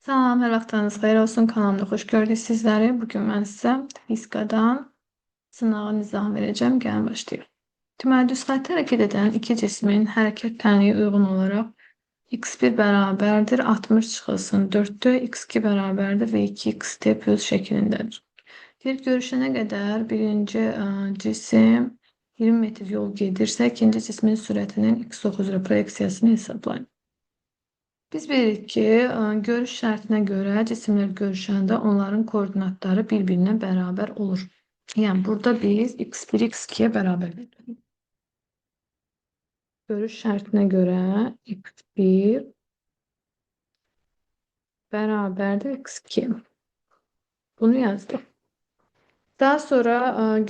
Salam, hər vaxtınız xeyir olsun. Kanalımda xoş gördük sizləri. Bugün mən sizə fizikadan sınağın izahını verəcəm. Gəlin başlayaq. Deməli, düz xəttə hərəkət edən iki cismin hərəkət tənliyi uyğun olaraq x1 bərabərdir 60 çıxılsın 4-də, x2 bərabərdir və 2xt plus şəklindədir. Bir görüşənə qədər birinci cisim 20 metr yol gedirsə, ikinci cismin sürətinin x9 üzrə proyeksiyasını hesablayın. Biz bilirik ki, görüş şərtinə görə cisimlər görüşəndə onların koordinatları bir-birinə bərabər olur. Yəni, burada biz x1, x2-yə bərabər veririk. Görüş şərtinə görə x1 bərabərdir x2. Bunu yazdım. Daha sonra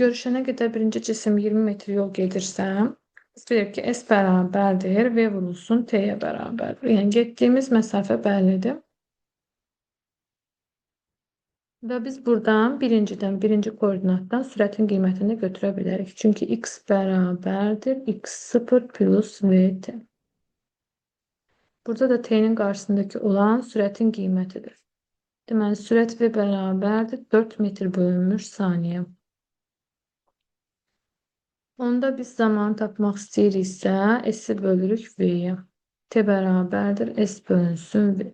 görüşənə qədər birinci cisim 20 metr yol gedirsə, biz bilirik ki, S bərabərdir, V vurulsun T'yə bərabərdir. Yəni, getdiyimiz məsafə bəllidir. Və biz buradan birinci koordinatdan sürətin qiymətini götürə bilərik. Çünki x bərabərdir x0 plus vt. Burada da t'nin qarşısındakı olan sürətin qiymətidir. Deməli, sürət v bərabərdir 4 metr bölünmüş saniyə. Onda biz zamanı tapmaq istəyiriksə, s-i bölürük v-yə. T bərabərdir s bölünsün v.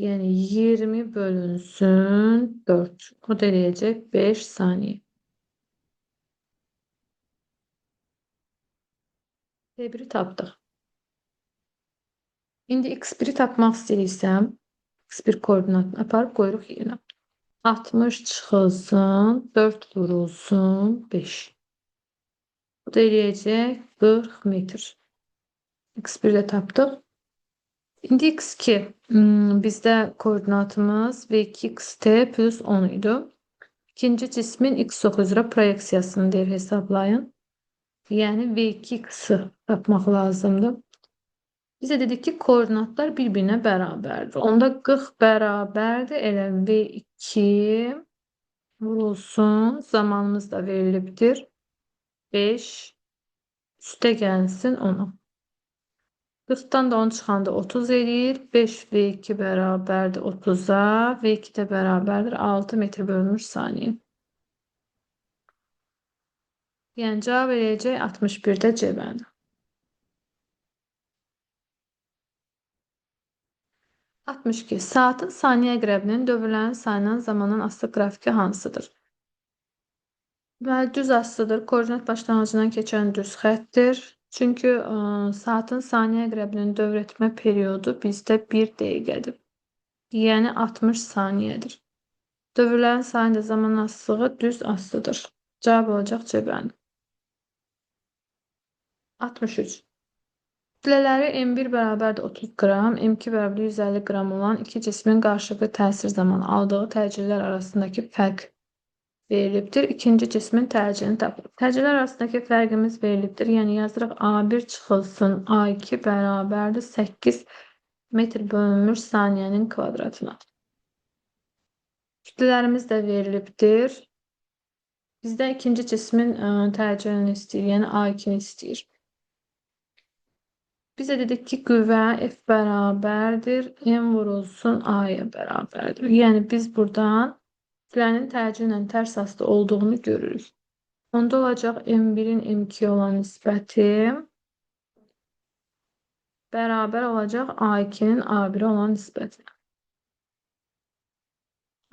Yani 20 bölünsün 4. O da eləyəcək 5 saniye. T1'i tapdıq. İndi x1'i tapmaq istəyirsəm, x1 koordinatını aparıb qoyuruq yerinə. 60 çıxılsın, 4 vurulsun, 5. Bu da eləyəcək 40 metr. x1'i də tapdıq. İndi x2 bizdə koordinatımız v2xt plus 10 idi. İkinci cismin x9 üzrə proyeksiyasını deyir hesablayın. Yəni v2x-ı tapmaq lazımdır. Bizə dedik ki, koordinatlar bir-birinə bərabərdir. Onda 40 bərabərdir. Elə v2 vurulsun. Zamanımız da verilibdir. 5 üstə gəlsin 10'a. 40'dan da 10 çıxanda 30 eləyir. 5 v2 bərabərdir 30'a. v2 də bərabərdir 6 metr bölünmüş saniyə. Yəni cavab eləyəcək 61'də C bəndi. 62. Saatın saniyə əqrəbinin dövrlərin sayılan zamanın asılı qrafiki hansıdır? Və düz asılıdır. Koordinat başlanğıcından keçən düz xəttdir. Çünki saatın saniyə əqrəbinin dövr etmə periodu bizdə 1 dəqiqədir. Yəni 60 saniyədir. Dövrlərin sayında zaman asılığı düz asılıdır. Cavab olacaq C bəndi. 63. Kütlələri M1 bərabərdir 30 qram, M2 bərabərdir 150 qram olan iki cismin qarşılıqlı təsir zamanı aldığı təcillər arasındakı fərq verilibdir. İkinci cismin təcilini tapılır. Təcillər arasındakı fərqimiz verilibdir. Yəni yazırıq A1 çıxılsın A2 bərabərdir 8 metr bölünmüş saniyənin kvadratına. Kütlələrimiz də verilibdir. Bizdə ikinci cismin təcilini istəyir, yəni A2'ni istəyir. Bize dedik ki qüvvə F bərabərdir, M vurulsun A'ya bərabərdir. Yəni biz buradan kütlənin təcillə tərs aslı olduğunu görürük. Onda olacaq M1'in M2'ye olan nisbəti bərabər olacaq A2'nin A1'e olan nisbəti.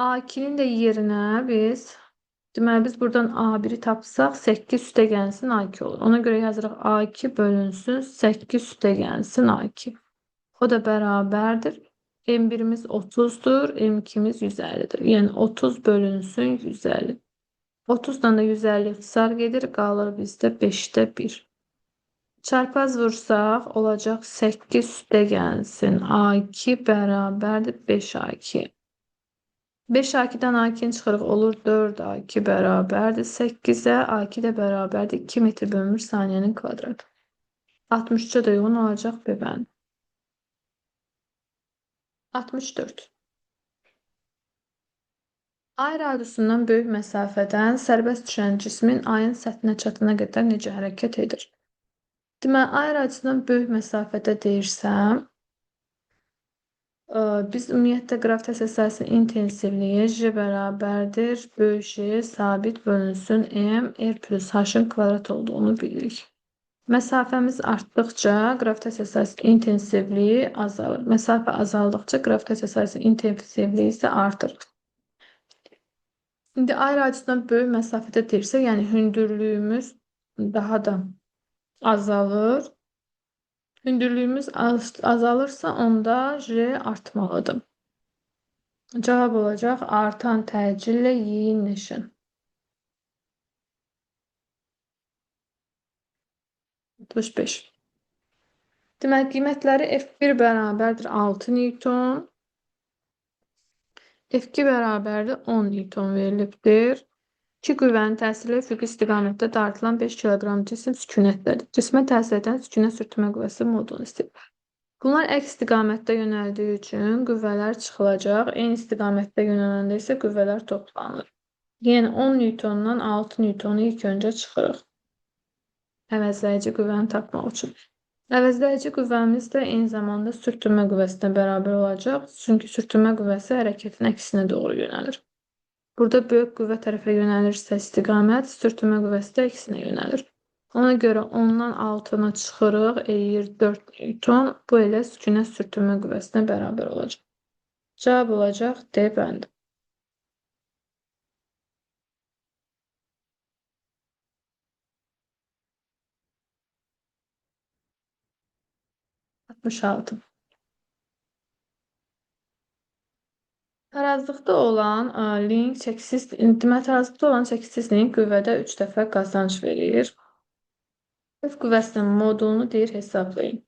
A2'nin də yerinə deməli biz buradan A1'i tapsaq 8 üstə gəlsin A2 olur. Ona görə yazırıq A2 bölünsün 8 üstə gəlsin A2. O da bərabərdir. M1'imiz 30'dur, M2'miz 150'dir. Yəni 30 bölünsün 150. 30'dan da 150 ixtisar gedir, qalır bizdə 5'də 1. Çarpaz vursaq olacaq 8 üstə gəlsin A2 bərabərdir 5A2. 5A2'dan A2'ni çıxırıq olur 4A2 bərabərdir 8'ə. A2 də bərabərdir 2 metr bölünmüş saniyenin kvadratı. 63'e de uyğun olacaq B bəndi. 64. Ay radiusundan böyük məsafədən sərbəst düşən cismin ayın səthinə çatana qədər necə hərəkət edir? Deməli, ay radiusundan böyük məsafədə deyirsəm, Biz ümumiyyətlə qravitasiya sahəsinin intensivliyi J bərabərdir. Böyük J sabit bölünsün M R plus H-ın kvadrat olduğunu bilirik. Məsafəmiz artdıqca qravitasiya sahəsinin intensivliyi azalır. Məsafə azaldıqca qravitasiya sahəsinin intensivliyi isə artır. İndi ayrı açıdan böyük məsafədə deyirsə, yəni hündürlüyümüz daha da azalır. Hündürlüyümüz azalırsa onda J artmalıdır. Cevap olacaq artan təcillə yeyinləşin. 65. Deməli, qiymətləri F1 bərabərdir 6 Newton. F2 bərabərdir 10 Newton verilibdir. İki qüvvənin təsirlə üfüqi istiqamətdə dartılan 5 kiloqram cisim sükunətdədir. Cismə təsir edən sükunət sürtünmə qüvvəsi modulunu istəyir. Bunlar əks istiqamətdə yönəldiyi üçün qüvvələr çıxılacaq. Eyni istiqamətdə yönələndə isə qüvvələr toplanır. Yəni 10 Newtondan 6 Newtonu ilk öncə çıxırıq. Əvəzləyici qüvvəni tapmaq üçün. Əvəzləyici qüvvəmiz də eyni zamanda sürtünmə qüvvəsinə bərabər olacaq. Çünki sürtünmə qüvvəsi hərəkətin əksinə doğru yönəlir. Burada böyük qüvvə tərəfə yönəlirsə istiqamət, sürtünmə qüvvəsi də əksinə yönəlir. Ona görə 10-dan 6-na çıxırıq, eləyir 4 Newton. Bu elə sükunət sürtünmə qüvvəsinə bərabər olacaq. Cavab olacaq D bəndi. (66) Tarazlıqda olan link çəkisiz, tarazlıqda olan çəkisiz link qüvvədə 3 dəfə qazanc verir. F qüvvəsinin modulunu deyir hesablayın.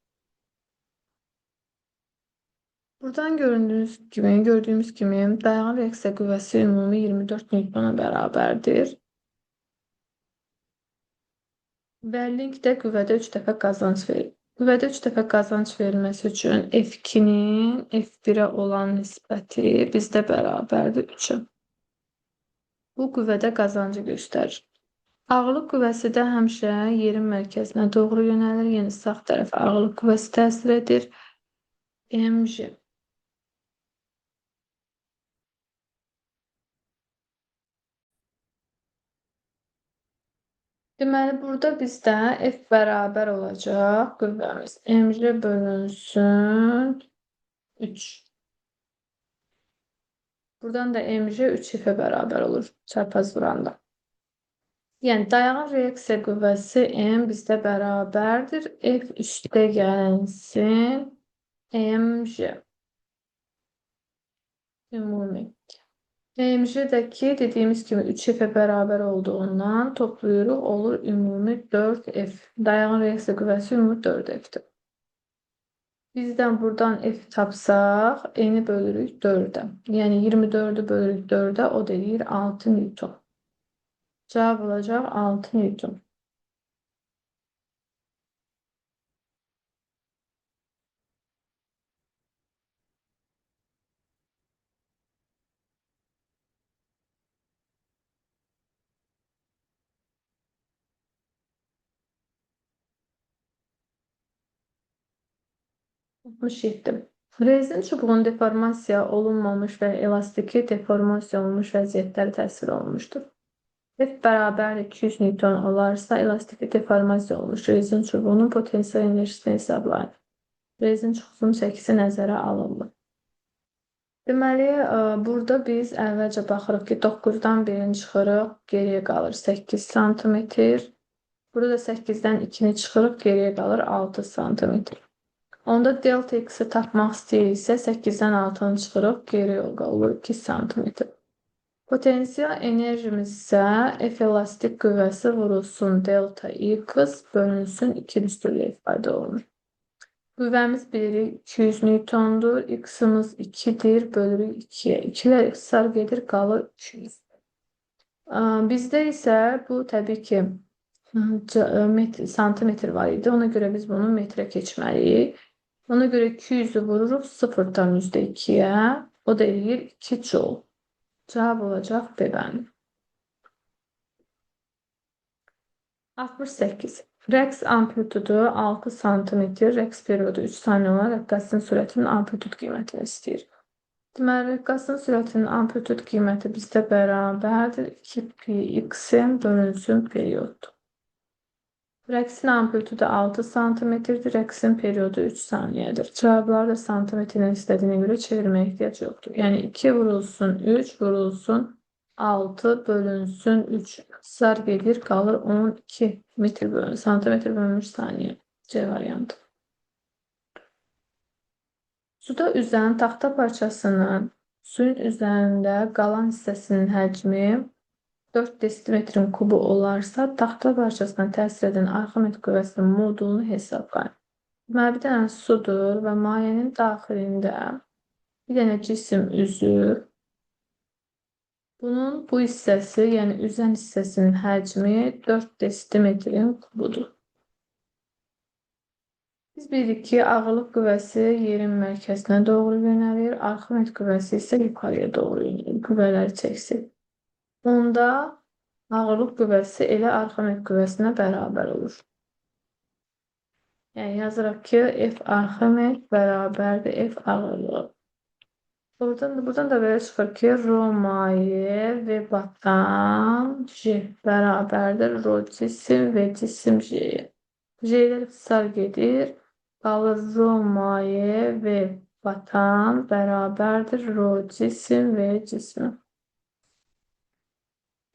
Buradan gördüğümüz kimi dayanan reaksiya qüvvəsi ümumi 24 Newtona bərabərdir. Və link də qüvvədə 3 dəfə qazanc verir. Qüvvədə 3 dəfə qazanc verilməsi üçün F2-nin F1-ə olan nisbəti bizdə bərabərdir 3-ə. Bu qüvvədə qazancı göstərir. Ağırlıq qüvvəsi də həmişə yerin mərkəzinə doğru yönəlir. Yəni sağ tərəfə ağırlıq qüvvəsi təsir edir. mg. Deməli, burada bizdə F bərabər olacaq qüvvəmiz. mg bölünsün 3. Buradan da mg 3 F-ə bərabər olur çarpaz vuranda. Yəni dayanan reaksiya qüvvəsi M bizdə bərabərdir. F üstə gəlsin mg. Ümumi. mg'dəki dediyimiz kimi 3 F'ə bərabər olduğundan toplayırıq, olur ümumi 4 F. Dayanan reaksiya qüvvəsi ümumi 4 F'dir. Bizdən buradan F tapsaq, N'yi bölürük 4'ə. Yəni 24'ü bölürük 4'ə, o da deyir 6 Newton. Cavab olacaq 6 Newton. Rezin çubuğun deformasiya olunmamış və elastiki deformasiya olunmuş vəziyyətləri təsvir olunmuşdur. F bərabər 200 Newton olarsa, elastiki deformasiya olmuş rezin çubuğunun potansial enerjisini hesablayın. Rezin çubuğunun çəkisi nəzərə alınmır. Deməli, burada biz əvvəlcə baxırıq ki, 9-dan 1-ni çıxırıq, geriyə qalır 8 sm. Burada da 8-dən 2-ni çıxırıq, geriyə qalır 6 sm. Onda delta x'i tapmaq istəyiriksə 8-dən 6-nı çıxırıq, geriyə qalır 2 sm. Potansial enerjimiz isə F elastik qüvvəsi vurulsun delta x bölünsün 2 üstürlüyə ifadə olunur. Qüvvəmiz bilirik 200 Newtondur, x-imiz 2-dir, bölürük 2-yə. 2 ilə ixtisar gedir, qalır 200. Bizdə isə bu təbii ki santimetr var idi, ona görə biz bunu metrə keçməliyik. Ona görə 200'ü vururuq 0'dan %2'yə, o da eləyir 2 joule. Cavab olacaq B bəndi. 68. Rəqs amplitudu 6 sm, rəqs periodu 3 saniyə olan rəqqasın sürətinin amplitud qiymətini istəyir. Deməli, rəqqasın sürətinin amplitud qiyməti bizdə bərabərdir 2πx bölünsün periyoddur. Rəqsin amplitudu 6 sm-dir, rəqsin periodu 3 saniyədir. Cavabları da santimetrlə istədiyinə görə çevirməyə ehtiyac yoxdur. Yəni 2 vurulsun 3 vurulsun 6 bölünsün 3. Sar gedir, qalır 12 santimetr bölünmüş saniyə. C variantı. Suda üzən taxta parçasının suyun üzərində qalan hissəsinin həcmi 4 desimetrin kubu olarsa, taxta parçasına təsir edən Arximet qüvvəsinin modulunu hesablayın. Deməli, bir dənə sudur və mayenin daxilində bir dənə cisim üzür. Bunun bu hissəsi, yəni üzən hissəsinin həcmi 4 desimetrin kubudur. Biz bilirik ki, ağırlıq qüvvəsi yerin mərkəzinə doğru yönəlir, Arximet qüvvəsi isə yuxarıya doğru yönəlir. Qüvvələri çəksək. Onda ağırlıq qüvvəsi elə Arximet qüvvəsinə bərabər olur. Yəni yazırıq ki, F Arximet bərabərdir F ağırlığı. Buradan da belə çıxır ki, rho maye və batan J bərabərdir rho cisim və cisim J'yə. J'lər ixtisar gedir. Qalır rho maye və batan bərabərdir rho cisim və cismi.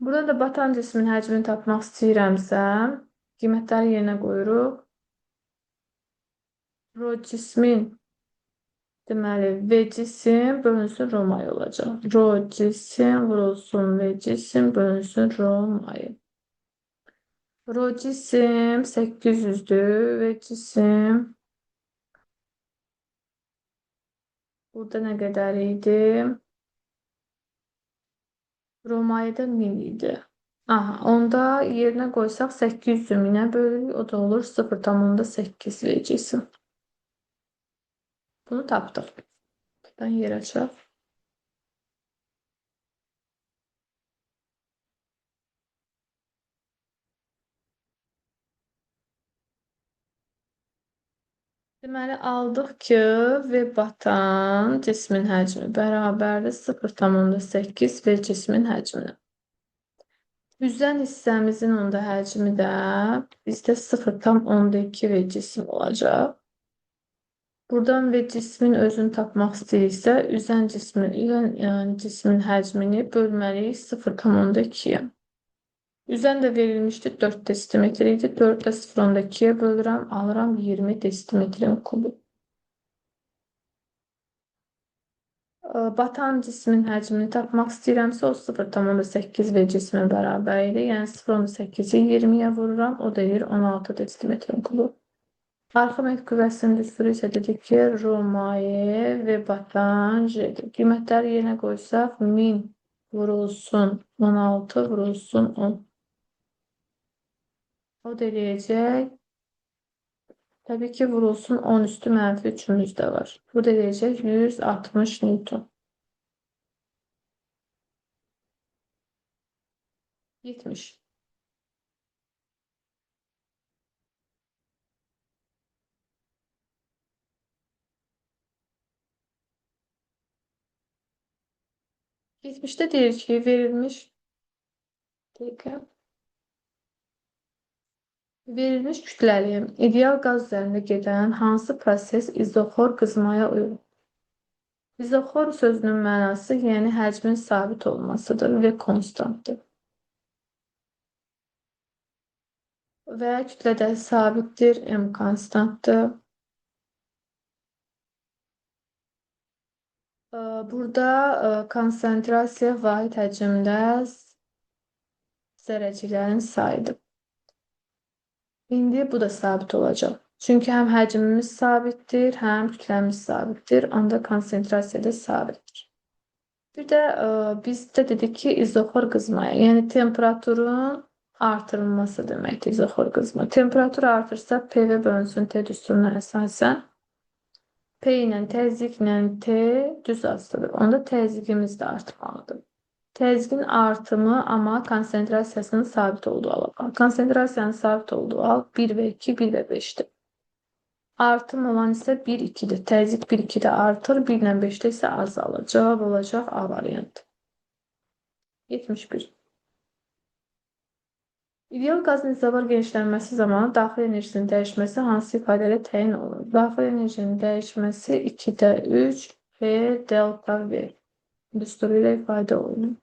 Burada da batan cismin həcmini tapmaq istəyirəmsə, qiymətləri yerinə qoyuruq. Rho cismin, deməli, V cisim bölünsün rho maye olacaq. Rho cisim vurulsun V cisim bölünsün rho maye. Rho cisim 800'dür ve cisim burada nə qədər idi? Rho mayedə 1000 idi. Aha, onda yerinə qoysaq 800'ü 1000'ə bölürük, o da olur 0,8 V cisim. Bunu tapdıq. Buradan yer açaq. Deməli, aldıq ki, V batan cismin həcmi bərabərdir 0,8 V cismin həcminə. Üzən hissəmizin onda həcmi də bizdə 0,2 V cisim olacaq. Buradan V cismin özünü tapmaq istəyirsə, üzən cismin həcmini bölməliyik 0,2-yə. Üzən də verilmişdi 4 desimetr idi. 4 də 0,2-yə bölürəm, alıram 20 desimetrin kubu. Batan cismin həcmini tapmaq istəyirəmsə, o 0,8 V cismə bərabər idi. Yəni 0,8-i 20-yə vururam, o da edir 16 desimetrin kubu. Arximet qüvvəsinin düsturu isə dedik ki, rho maye və batan J'dir. Qiymətləri yerinə qoysaq, 1000 vurulsun 16 vurulsun 10. O da eləyəcək. Təbii ki, vurulsun 10 üstü mənfi 3'ümüz də var. Bu da eləyəcək 160 Newton. 70. Geçmişte deyir ki, verilmiş kütləli ideal qaz üzərində gedən hansı proses izoxor qızmaya uyğun? İzoxor sözünün mənası, yəni həcmin sabit olmasıdır və konstantdır. Və kütlədə sabitdir, M konstantdır. Burada konsentrasiya vahid həcmdə zərrəciklərin sayıdır. İndi bu da sabit olacaq. Çünki həm həcmimiz sabitdir, həm kütləmiz sabitdir. Onda konsentrasiya da sabitdir. Bir də bizdə dedik ki, izoxor qızmaya, yəni temperaturun artırılması deməkdir izoxor qızma. Temperatur artırsa PV bölünsün T düsturuna əsasən P ilə təzyiqlə T düz asılıdır. Onda təzyiqimiz də artmalıdır. Tezgin artımı ama konsentrasiyasının sabit olduğu al. Konsentrasiyanın sabit olduğu al 1 ve 2, 1 ve 5'tir. Artım olan ise 1, 2'dir. Təzyiq 1, 2'de artır, 1 ilə 5'te ise azalır. Cevap olacaq A variantı. 71. İdeal qaz nizamlar genişlənməsi zamanı daxil enerjisinin dəyişməsi hansı ifadə ilə təyin olunur? Daxil enerjinin dəyişməsi 2'də 3 V delta V düsturu ilə ifadə olunur.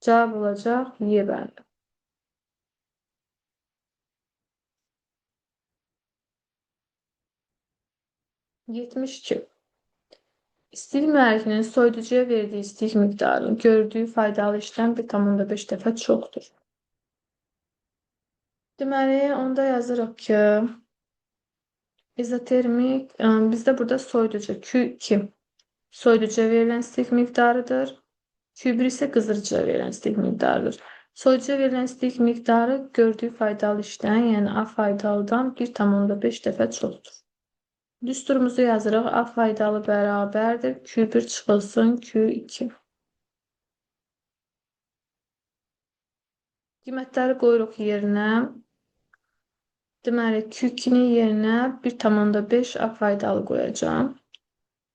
Cevap olacaq Y bəndi. 72. İstilik mühərrikinin soyuducuya verdiği istilik miktarının gördüğü faydalı işlem 1,5 dəfə çoxdur. Deməli, onda yazırıq ki, izotermik, bizdə burada soyuducu Q2 soyuducuya verilen istilik miktarıdır. Q1 ise qızdırıcıya verilen istilik miktarıdır. Soyuducuya verilen istilik miktarı gördüğü faydalı işlem, yəni A faydalıdan 1,5 dəfə çoxdur. Düsturumuzu yazırıq. A faydalı bərabərdir. Q1 çıxılsın Q2. Qiymətləri qoyuruq yerinə. Deməli, Q2'nin yerinə 1,5 A faydalı qoyacağım.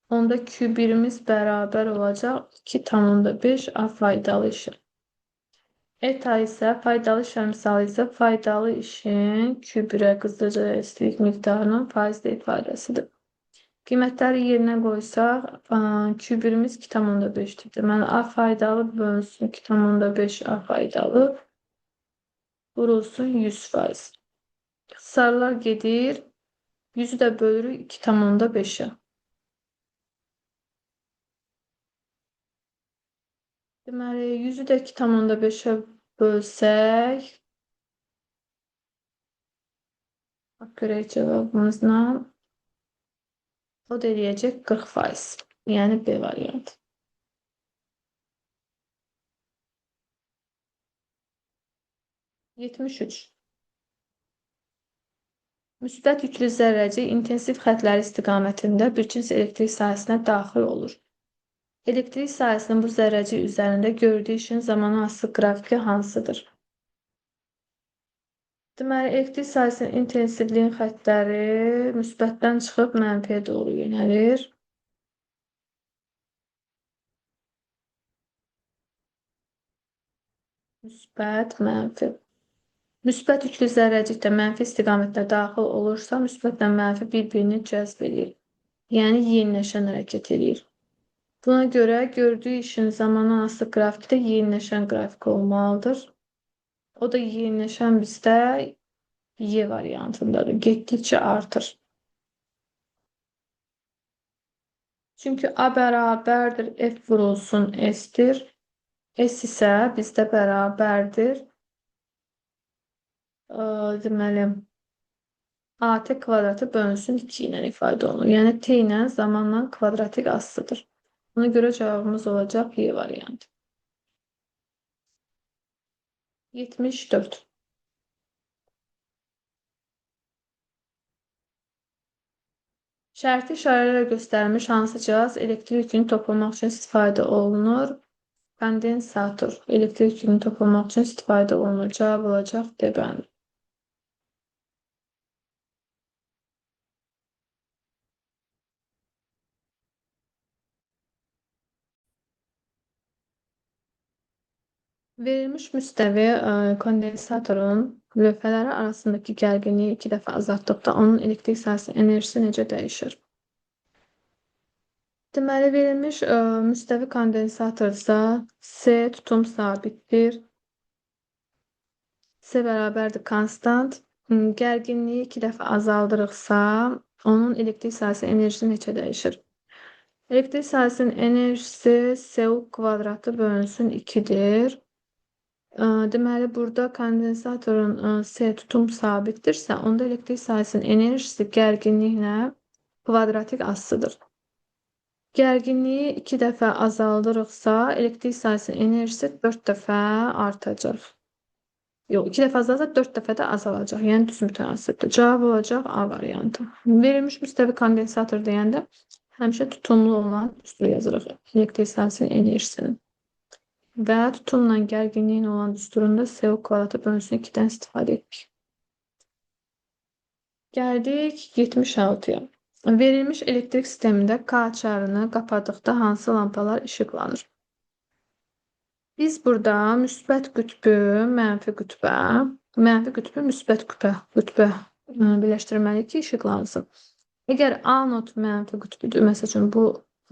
Onda Q1'imiz bərabər olacaq 2,5 A faydalı işin. Eta ise faydalı işlem misalı ise faydalı işin Q1'e qızdırıcı istilik miktarının faizli ifadəsidir. Qiymətləri yerinə qoysaq, Q1'imiz 2,5'dir. Deməli, A faydalı bölünsün 2,5 A faydalı vurulsun 100%. Sarılar gedir. 100'ü də bölürük 2,5'e. Deməli, 100'ü də 2,5'e bölsək, görək cevabımızla o da eləyəcək 40%. Yəni B variantı. 73. Müsbət yüklü zərrəci intensiv xətləri istiqamətində bir cins elektrik sahəsinə daxil olur. Elektrik sahəsinin bu zərrəci üzərində gördüyü işin zamanı asılı qrafiki hansıdır? Deməli, elektrik sahəsinin intensivliyin xətləri müsbətdən çıxıb mənfiyə doğru yönəlir. Müsbət, mənfi. Müsbət yüklü zərrəcikdə mənfi istiqamətdə daxil olursa, müsbətlə mənfi bir-birini cəzb edir. Yəni, yeniləşən hərəkət edir. Buna görə gördüyü işin zamanı asılı qrafikdə yeniləşən qrafik olmalıdır. O da yeniləşən bizdə Y variantındadır. Getdikcə artır. Çünki A bərabərdir F vurulsun S'dir. S isə bizdə bərabərdir. Deməli, AT kvadratı bölünsün 2 ilə ifadə olunur. Yəni, T ilə zamanla kvadratik asılıdır. Buna görə cevabımız olacaq Y variantı. 74. Şərti işarələrlə göstərilmiş hansı cihaz elektrik yükünü toplamaq üçün istifadə olunur? Kondensator. Elektrik yükünü toplamaq üçün istifadə olunur. Cavab olacaq D bəndi. Verilmiş müstəvi kondensatorun lövhələri arasındakı gərginliyi 2 dəfə azaltdıqda onun elektrik sahəsi enerjisi necə dəyişir? Deməli, verilmiş müstəvi kondensatorsa C tutum sabitdir. C bərabərdir konstant. Gərginliyi 2 dəfə azaldırıqsa onun elektrik sahəsi enerjisi necə dəyişir? Elektrik sahəsinin enerjisi C kvadratı bölünsün 2'dir. Deməli, burada kondensatorun C tutum sabitdirsə, onda elektrik sahəsinin enerjisi gərginliklə kvadratik asılıdır. Gərginliyi 2 dəfə azaldırıqsa, elektrik sahəsinin enerjisi 4 dəfə artacaq. Yox, 2 dəfə azalsa 4 dəfə də azalacaq. Yəni düz mütənasibdir. Cavab olacaq A variantı. Verilmiş müstəvi kondensator deyəndə həmişə tutumlu olan üstü yazırıq elektrik sahəsinin enerjisini. və tutumla gərginliyin olan düsturunda CO kvadratı bölünsün 2-dən istifadə etdik. Gəldik 76-ya. Verilmiş elektrik sistemində K açarını qapadıqda hansı lampalar işıqlanır? Biz burada müsbət qütbü, mənfi qütbü, müsbət qütbə birləşdirməliyik ki, işıqlansın. Əgər anod mənfi qütbüdür, məsəl üçün bu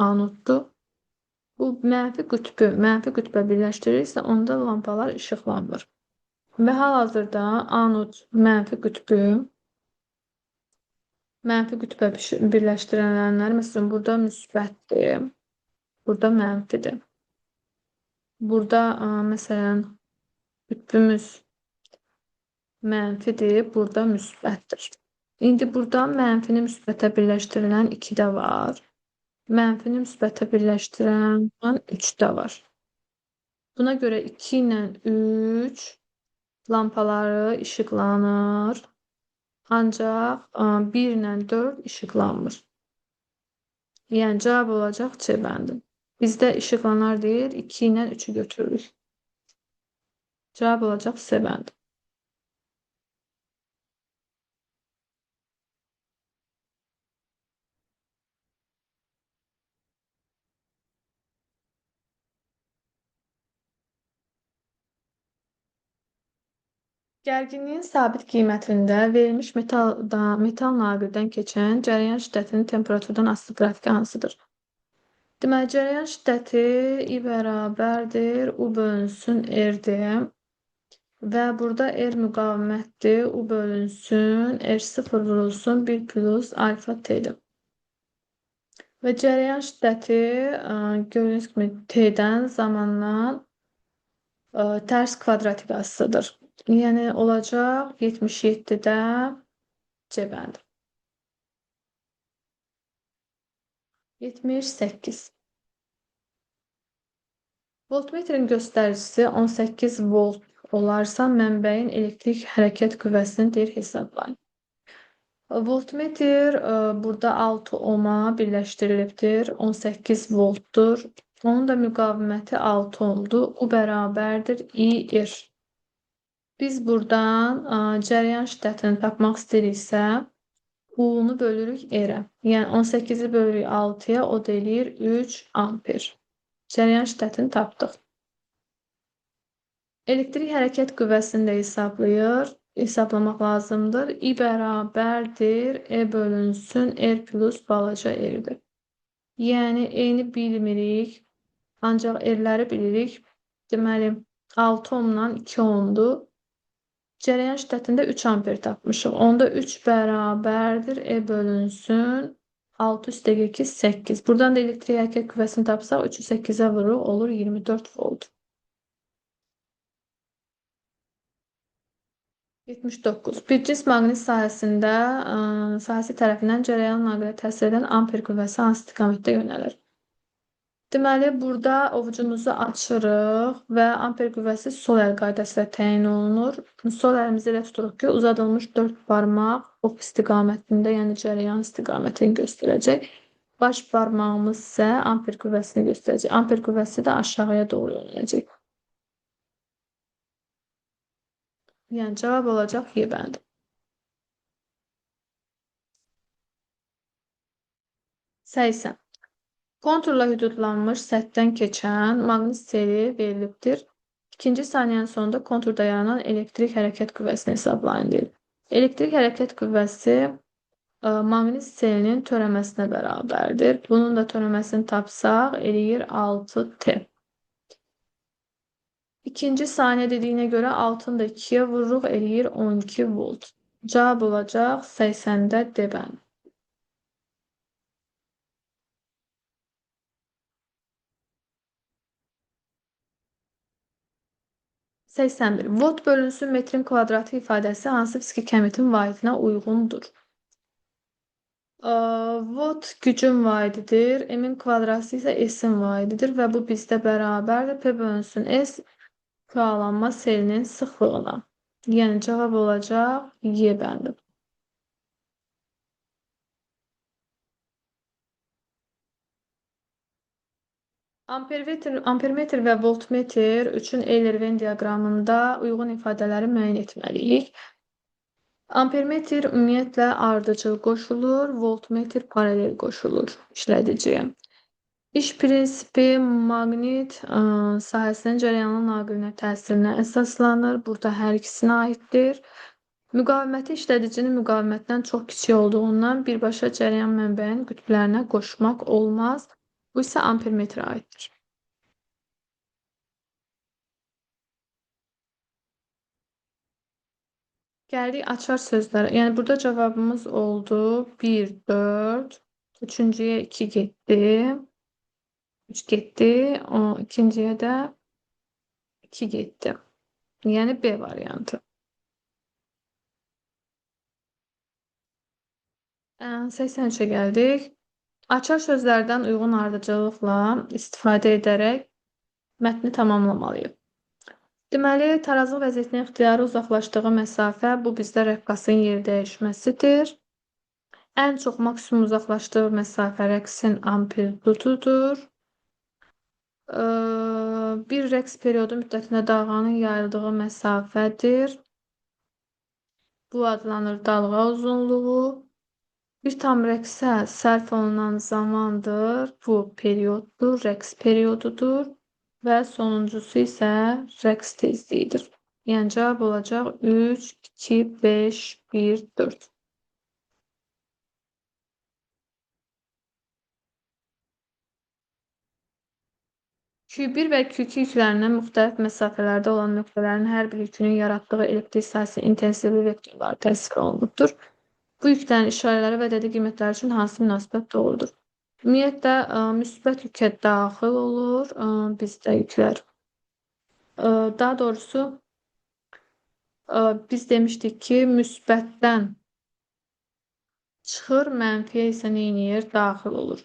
anoddur, bu mənfi qütbə birləşdirirsə, onda lampalar işıqlanmır. Və hal-hazırda anod mənfi qütbə birləşdirənlər, məsələn, burada müsbətdir, burada mənfidir. Burada məsələn qütbümüz mənfidir, burada müsbətdir. İndi burada mənfini müsbətə birləşdirilən 2 də var. Mənfini müsbətə birləşdirən 3 də var. Buna görə 2 ilə 3 lampaları işıqlanır. Ancaq 1 ilə 4 işıqlanmır. Yəni cavab olacaq C bəndi. Bizdə işıqlanar deyil, 2 ilə 3'ü götürürük. Cavab olacaq C bəndi. Gərginliyin sabit qiymətində verilmiş metal naqildən keçən cərəyan şiddətinin temperaturdan asılı qrafiki hansıdır? Deməli, cərəyan şiddəti I bərabərdir, U bölünsün R-dir. Və burada R müqavimətdir, U bölünsün, R0 vurulsun, 1 plus alfa T'dir. Və cərəyan şiddəti gördüyünüz kimi T'dən zamandan tərs kvadratik asılıdır. Yəni olacaq 77-də C bəndi. 78. Voltmetrin göstəricisi 18 volt olarsa, mənbəyin elektrik hərəkət qüvvəsini deyir hesablayın. Voltmetr burada 6 ohma birləşdirilibdir, 18 voltdur. Onun da müqaviməti 6 ohmdur. U bərabərdir IR. Biz buradan cərəyan şiddətini tapmaq istəyiriksə, U-nu bölürük R-ə. Yəni 18-i bölürük 6-ya, o da eləyir 3 amper. Cərəyan şiddətini tapdıq. Elektrik hərəkət qüvvəsini də hesablamaq lazımdır. I bərabərdir, E bölünsün, R plus balaca R-dir. Yəni eyni bilmirik, ancaq R-ləri bilirik. Deməli, 6 ohmdan 2 ohmdur. Cərəyan şiddətində 3 amper tapmışıq. Onda 3 bərabərdir, E bölünsün, 6 üstəgə 2, 8. Buradan da elektrik hərəkət qüvvəsini tapsaq, 3'ü 8'ə vururuq, olur 24 volt. 79. Bir cins maqnit sahəsi tərəfindən cərəyan naqilə təsir edən amper qüvvəsi hansı istiqamətdə yönəlir? Deməli, burada ovucumuzu açırıq və amper qüvvəsi sol əl qaydası ilə təyin olunur. Sol əlimizi elə tuturuq ki, uzadılmış 4 barmaq ox istiqamətində, yəni cərəyan istiqamətini göstərəcək. Baş barmağımız isə amper qüvvəsini göstərəcək. Amper qüvvəsi də aşağıya doğru yönələcək. Yəni cavab olacaq Y bəndi. 80. Konturla hüdudlanmış səthdən keçən maqnit seli verilibdir. İkinci saniyənin sonunda konturda yaranan elektrik hərəkət qüvvəsini hesablayın deyil. Elektrik hərəkət qüvvəsi maqnit selinin törəməsinə bərabərdir. Bunun da törəməsini tapsaq, eləyir 6T. İkinci saniyə dediyinə görə 6'ını da 2'yə vururuq, eləyir 12 volt. Cavab olacaq 80'də D bəndi. 81. Volt bölünsün metrin kvadratı ifadəsi hansı fiziki kəmiyyətin vahidinə uyğundur? Volt gücün vahididir, M'in kvadratı isə S'in vahididir və bu bizdə bərabərdir. P bölünsün S şüalanma selinin sıxlığına. Yəni cavab olacaq Y bəndi. Ampermetr və voltmetr üçün Euler-Venn diaqramında uyğun ifadələri müəyyən etməliyik. Ampermetr ümumiyyətlə ardıcıl qoşulur, voltmetr paralel qoşulur işlədiciyə. İş prinsipi maqnit sahəsinin cərəyanın naqilinə təsirinə əsaslanır. Burada hər ikisinə aiddir. Müqaviməti işlədicinin müqavimətdən çox kiçik olduğundan birbaşa cərəyan mənbəyinin qütblərinə qoşmaq olmaz. Bu isə ampermetrə aiddir. Gəldik açar sözlərə. Yəni burada cavabımız oldu 1, 4. Üçüncüyə 2 getdi. 3 getdi. İkinciyə də 2 getdi. Yəni B variantı. 83'e gəldik. Açar sözlərdən uyğun ardıcıllıqla istifadə edərək mətni tamamlamalıyıq. Deməli, tarazlıq vəziyyətinin ixtiyarı uzaqlaşdığı məsafə bu bizdə rəqqasın yer dəyişməsidir. Ən çox maksimum uzaqlaşdığı məsafə rəqsin amplitududur. Bir rəqs periodu müddətində dalğanın yayıldığı məsafədir. Bu adlanır dalğa uzunluğu. Bir tam rəqsə sərf olunan zamandır. Bu perioddur, rəqs periodudur. Və sonuncusu isə rəqs tezliyidir. Yəni cavab olacaq 3, 2, 5, 1, 4. Q1 və Q2 yüklərindən müxtəlif məsafələrdə olan nöqtələrin hər bir yükünün yaratdığı elektrik sahəsi intensivli vektorları təsvir olunubdur. Bu yüklərin işarələri və dədə qiymətləri üçün hansı münasibət doğrudur? Ümumiyyətlə, müsbət yükə daxil olur bizdə yüklər. Daha doğrusu biz demişdik ki, müsbətdən çıxır, mənfiyə isə neyniyir? Daxil olur.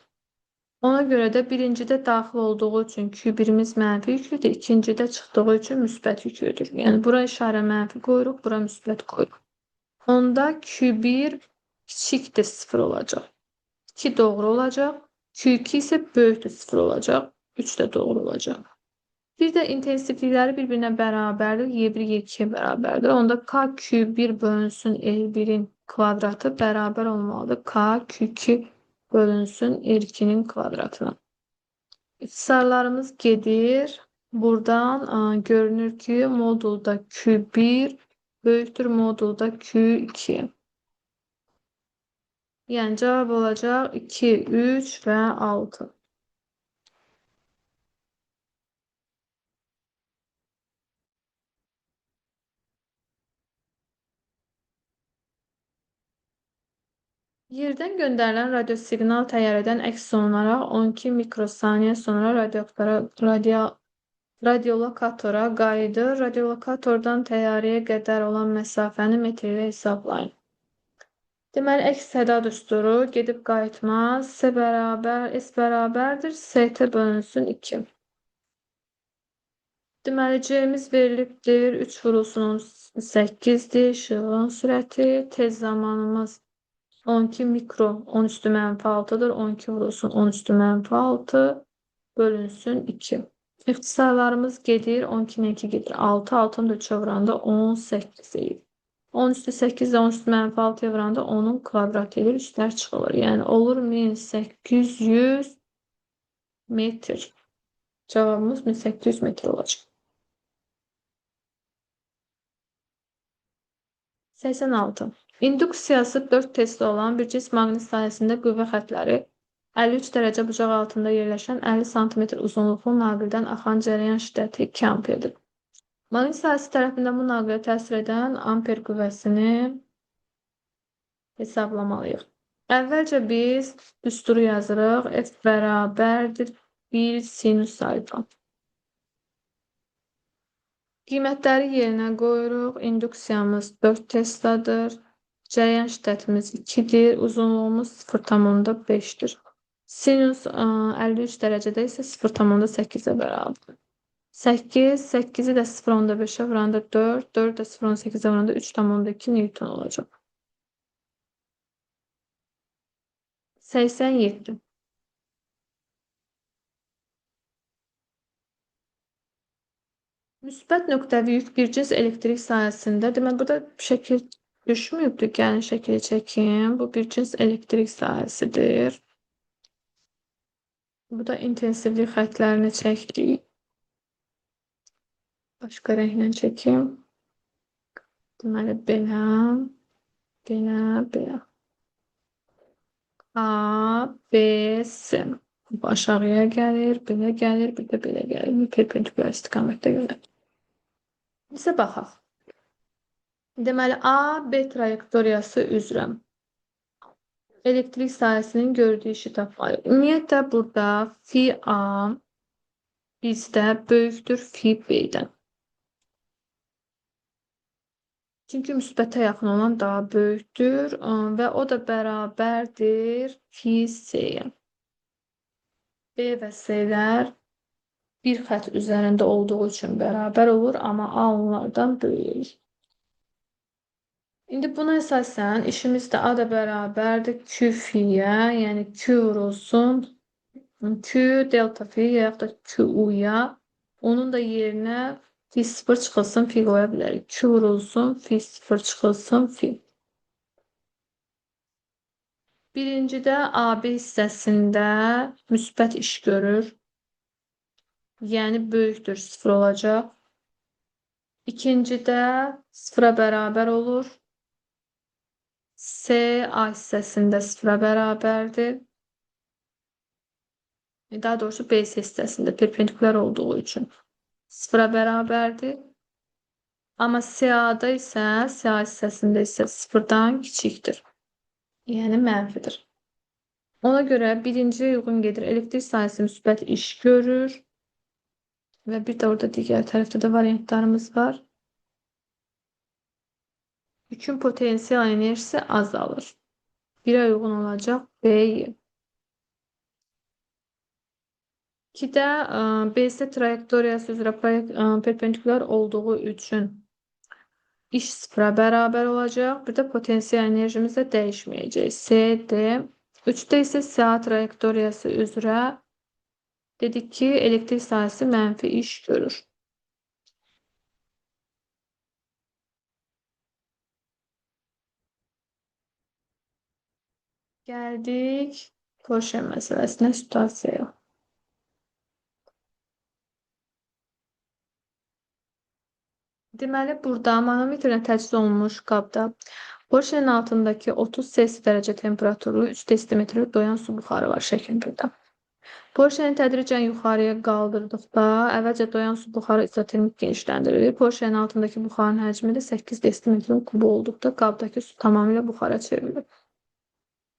Ona görə də birincidə daxil olduğu üçün Q1'imiz mənfi yüklüdür, ikincidə çıxdığı üçün müsbət yüklüdür. Yəni bura işarə mənfi qoyuruq, bura müsbət qoyuruq. Onda Q1 kiçikdir 0 olacaq. 2 doğru olacaq. Q2 isə böyükdür 0 olacaq. 3 də doğru olacaq. Bir də intensivlikləri bir-birinə bərabərdir. Y1 Y2'ye bərabərdir. Onda K Q1 bölünsün L1'in kvadratı bərabər olmalıdır. K Q2 bölünsün R2'nin kvadratına. İxtisarlarımız gedir. Buradan görünür ki, modulda Q1 böyükdür modulda Q2. Yəni cavab olacaq 2, 3 və 6. Yerdən göndərilən radiosiqnal təyyarədən əks olunaraq 12 mikrosaniyə sonra radiolokatora qayıdır. Radiolokatordan təyyarəyə qədər olan məsafəni metr ilə hesablayın. Deməli, əks səda düsturu gedib qayıtmaz. S bərabərdir. ST bölünsün 2. Deməli, C'miz verilibdir. 3 vurulsun 18'dir. Işığın sürəti. Tez zamanımız 12 mikro 10 üstü mənfi 6'dır. 12 vurulsun 10 üstü mənfi 6 bölünsün 2. İxtisarlarımız gedir. 12'nin 2 gedir. 6. 6'nı da 3'e vuranda 18 edir. 10 üstü 8 ile 10 üstü mənfi 6'ya vuranda 10'un kvadratı edir. Üstlər çıxılır. Yəni olur 1800 metr. Cavabımız 1800 metr olacaq. 86. İnduksiyası 4 Tesla olan bir cism maqnit sahəsində qüvvə xətləri 53 dərəcə bucaq altında yerləşən 50 sm uzunluqlu naqildən axan cərəyan şiddəti 2 amperdir. Maqnit sahəsi tərəfindən bu naqilə təsir edən amper qüvvəsini hesablamalıyıq. Əvvəlcə biz düsturu yazırıq. F bərabərdir 1 sinus alfa. Qiymətləri yerinə qoyuruq. İnduksiyamız 4 Tesladır. Cərəyan şiddətimiz 2'dir. Uzunluğumuz 0,5'dir. Sinus 53 dərəcədə isə 0,8'e bərabərdir. 8, 8'i də 0,5'e vuranda 4, 4 də 0,8'e vuranda 3,2 Newton olacaq. 87. Müsbət nöqtəvi yük bir cins elektrik sahəsində. Demək, burada şəkil düşməyibdir. Gəlin şəkili çəkim. Bu bir cins elektrik sahəsidir. Bu da intensivlik xəttlərini çəkdik. Başqa rənglə çəkim. Deməli, belə, belə, belə. A, B, S. Bu aşağıya gəlir, belə gəlir, bir də belə gəlir. Perpendikular istiqamətdə gəlir. Bizə baxaq. Deməli, A, B trayektoriyası üzrə elektrik sahəsinin gördüyü işi tapmalıyıq. Ümumiyyətlə, burada fi A bizdə böyükdür fi B-dən. Çünki müsbətə yaxın olan daha böyükdür və o da bərabərdir fi S-yə. B və S-lər bir xətt üzərində olduğu üçün bərabər olur, amma A onlardan böyük. İndi buna əsasən işimizdə A da bərabərdir Q fi-yə, yəni Q vurulsun Q delta fi yaxud da Q U-ya. Onun da yerinə fi 0 çıxılsın fi qoya bilərik. Q vurulsun fi 0 çıxılsın fi. Birincidə AB hissəsində müsbət iş görür. Yəni böyükdür 0 olacaq. İkincidə 0-a bərabər olur. C A hissəsində 0-a bərabərdir. Daha doğrusu B hissəsində perpendikular olduğu üçün 0-a bərabərdir. Amma CA-da isə, CA hissəsində isə 0-dan kiçikdir. Yəni mənfidir. Ona görə birinciyə uyğun gedir. Elektrik sahəsi müsbət iş görür. Və bir də orada digər tərəfdə də variantlarımız var. Yükün potansiyel enerjisi azalır. 1-ə uyğun olacaq B-yi. 2-də BS trayektoriyası üzrə perpendikular olduğu üçün iş 0-a bərabər olacaq. Bir də potansiyel enerjimiz də dəyişməyəcək. C, D. 3-də isə SA trayektoriyası üzrə dedik ki, elektrik sahəsi mənfi iş görür. Gəldik Porsche məsələsinə, situasiyaya. Deməli, burada manometrlə təchiz olunmuş qabda Porschenin altındakı 30 Selsi dərəcə temperaturlu 3 desimetrlik doyan su buxarı var şəklində. Porschenin tədricən yuxarıya qaldırdıqda əvvəlcə doyan su buxarı izotermik genişləndirilir. Porschenin altındakı buxarın həcmi də 8 desimetrin kubu olduqda qabdakı su tamamilə buxara çevrilir.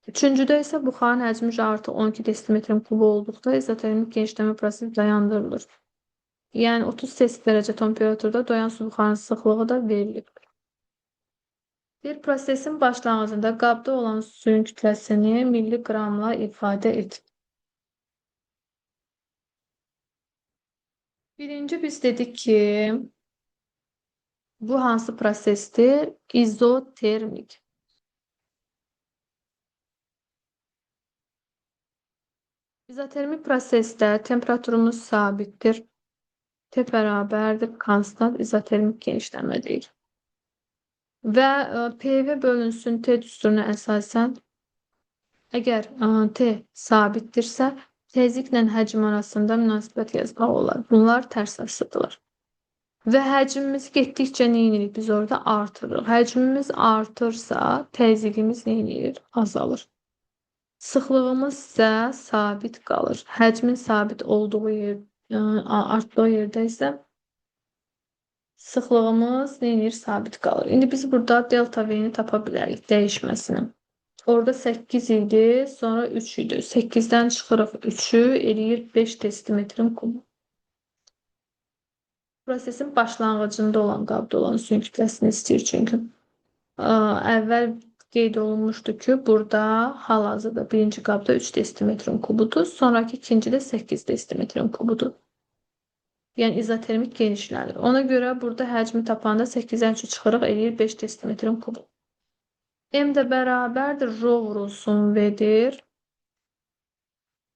Üçüncüdə isə buxarın həcmi artı 12 desimetrin kubu olduqda izotermik genişləmə prosesi dayandırılır. Yəni 30 Selsi dərəcə temperaturda doyan su buxarının sıxlığı da verilir. Bir prosesin başlanğıcında qabda olan suyun kütləsini milliqramla ifadə et. Birinci biz dedik ki, bu hansı prosesdir? İzotermik. İzotermik prosesdə temperaturumuz sabitdir. T bərabərdir konstant izotermik genişlənmə deyil. Və PV bölünsün T düsturuna əsasən əgər T sabitdirsə, tezliklə həcm arasında münasibət yazmaq olar. Bunlar tərs asıdırlar. Və həcmimiz getdikcə nə edirik? Biz orada artırırıq. Həcmimiz artırsa, tezlikimiz nə edir? Azalır. Sıxlığımız isə sabit qalır. Həcmin sabit olduğu yer, artdığı yerdə isə sıxlığımız nə edir? Sabit qalır. İndi biz burada delta V-ni tapa bilərik, dəyişməsini. Orada 8 idi, sonra 3 idi. 8-dən çıxırıq 3-ü, eləyir 5 desimetrin kubu. Prosesin başlanğıcında olan qabda olan suyun kütləsini istəyir çünki. Əvvəl qeyd olunmuşdu ki, burada hal-hazırda birinci qabda 3 desimetrin kubudur, sonraki ikincidə 8 desimetrin kubudur. Yəni izotermik genişlənir. Ona görə burada həcmi tapanda 8-dən 3 çıxırıq, eləyir 5 desimetrin kubu. M də bərabərdir, rho vurulsun V-dir.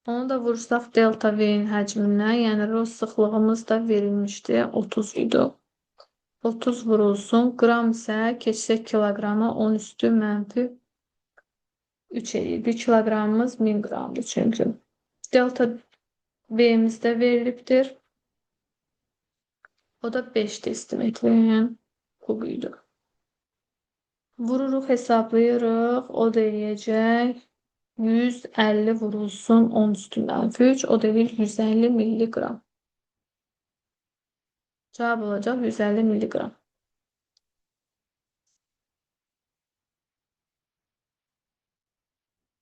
Onu da vursaq delta V'nin həcminə, yəni rho sıxlığımız da verilmişdi. 30 idi. 30 vurulsun. Qram isə keçsək kiloqrama 10 üstü mənfi 3 edir. 1 kiloqramımız 1000 qramdır çünki. Delta V'miz də verilibdir. O da 5 desimetrin kubuydu. Vururuq, hesablayırıq. O da eləyəcək 150 vurulsun 10 üstü mənfi 3. O da eləyir 150 milliqram. Cavab olacaq 150 milliqram.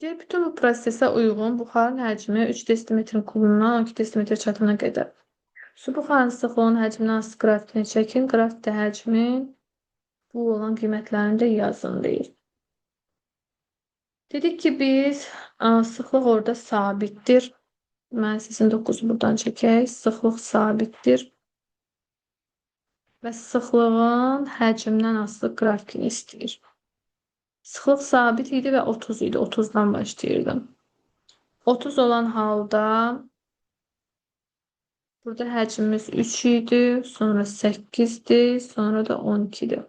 Deyir, bütün bu prosesə uyğun buxarın həcmi 3 desimetrin kubundan 12 desimetr çatana qədər. Su buxarının sıxlığının həcmini asılı qrafikini çəkin. Grafikdə həcmin bu olan qiymətlərini də yazın deyir. Dedik ki biz sıxlıq orada sabitdir. Mən sizin 9-u buradan çəkək. Sıxlıq sabitdir. Və sıxlığın həcmdən asılı qrafikini istəyir. Sıxlıq sabit idi və 30 idi. 30-dan başlayırdım. 30 olan halda burada həcmimiz 3 idi. Sonra 8'di. Sonra da 12'di.